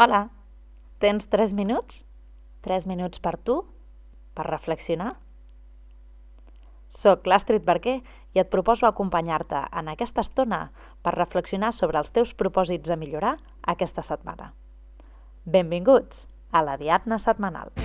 Hola, tens 3 minuts? 3 minuts per tu? Per reflexionar? Soc l'Astrid Barquer i et proposo acompanyar-te en aquesta estona per reflexionar sobre els teus propòsits a millorar aquesta setmana. Benvinguts a la Diadna Setmanal.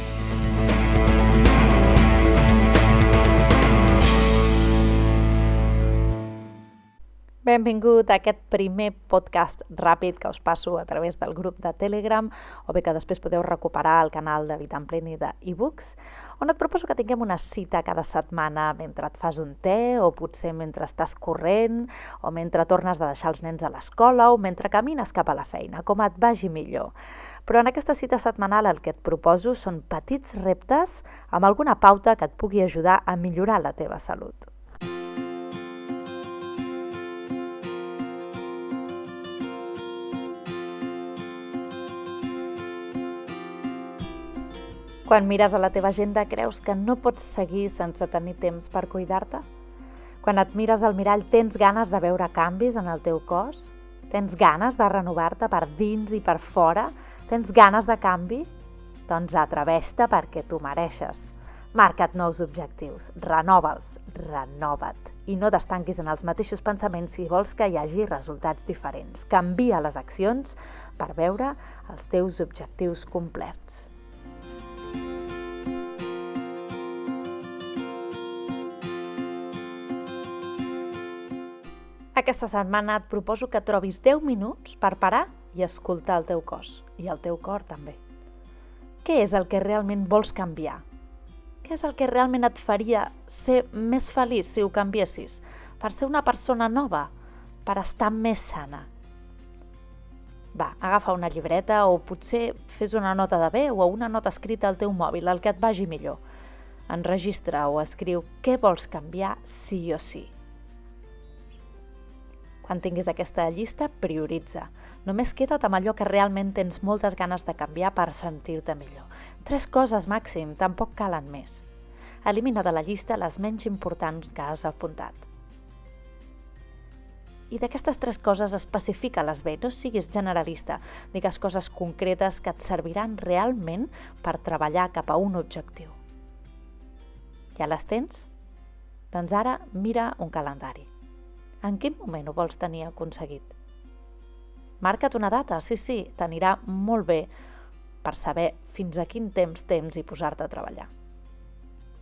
Benvingut a aquest primer podcast ràpid que us passo a través del grup de Telegram o bé que després podeu recuperar al canal de Vita en Pleni d'e-books, on et proposo que tinguem una cita cada setmana mentre et fas un te o potser mentre estàs corrent o mentre tornes de deixar els nens a l'escola o mentre camines cap a la feina, com et vagi millor. Però en aquesta cita setmanal el que et proposo són petits reptes amb alguna pauta que et pugui ajudar a millorar la teva salut. Quan mires a la teva agenda creus que no pots seguir sense tenir temps per cuidar-te? Quan et mires al mirall tens ganes de veure canvis en el teu cos? Tens ganes de renovar-te per dins i per fora? Tens ganes de canvi? Doncs atreveix-te perquè t'ho mereixes. Marca't nous objectius, renova'ls, renova't. I no t'estanquis en els mateixos pensaments si vols que hi hagi resultats diferents. Canvia les accions per veure els teus objectius complerts. Aquesta setmana et proposo que trobis 10 minuts per parar i escoltar el teu cos, i el teu cor també. Què és el que realment vols canviar? Què és el que realment et faria ser més feliç si ho canviessis? Per ser una persona nova? Per estar més sana? Va, agafa una llibreta o potser fes una nota de veu o una nota escrita al teu mòbil, el que et vagi millor. Enregistra o escriu què vols canviar sí o sí. Quan tinguis aquesta llista, prioritza. Només queda't amb allò que realment tens moltes ganes de canviar per sentir-te millor. 3 coses màxim, tampoc calen més. Elimina de la llista les menys importants que has apuntat. I d'aquestes 3 coses especifica-les bé, no siguis generalista. Digues coses concretes que et serviran realment per treballar cap a un objectiu. Ja les tens? Doncs ara mira un calendari. En quin moment ho vols tenir aconseguit? Marca't una data, sí, t'anirà molt bé per saber fins a quin temps tens i posar-te a treballar.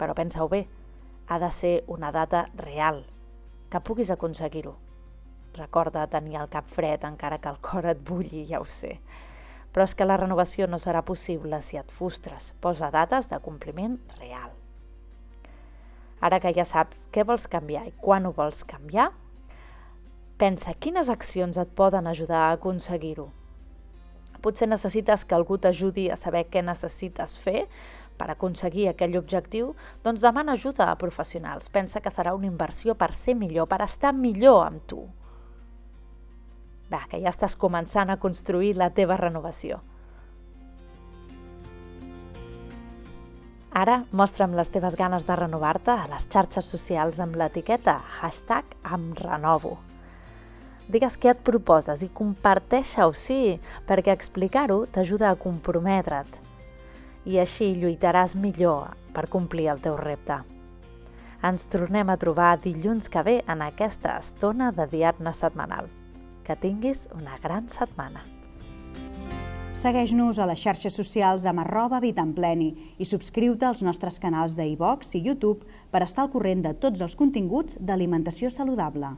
Però pensa-ho bé, ha de ser una data real, que puguis aconseguir-ho. Recorda tenir el cap fred encara que el cor et bulli, ja ho sé. Però és que la renovació no serà possible si et frustres. Posa dates de compliment real. Ara que ja saps què vols canviar i quan ho vols canviar, pensa quines accions et poden ajudar a aconseguir-ho. Potser necessites que algú t'ajudi a saber què necessites fer per aconseguir aquell objectiu, doncs demana ajuda a professionals. Pensa que serà una inversió per ser millor, per estar millor amb tu. Va, que ja estàs començant a construir la teva renovació. Ara mostra'm les teves ganes de renovar-te a les xarxes socials amb l'etiqueta #emrenovo. Digues què et proposes i comparteix-ho, sí, perquè explicar-ho t'ajuda a comprometre't. I així lluitaràs millor per complir el teu repte. Ens tornem a trobar dilluns que ve en aquesta estona de Diadna Setmanal. Que tinguis una gran setmana. Segueix-nos a les xarxes socials amb @vitaenpleni i subscriu-te als nostres canals d'iVoox i YouTube per estar al corrent de tots els continguts d'alimentació saludable.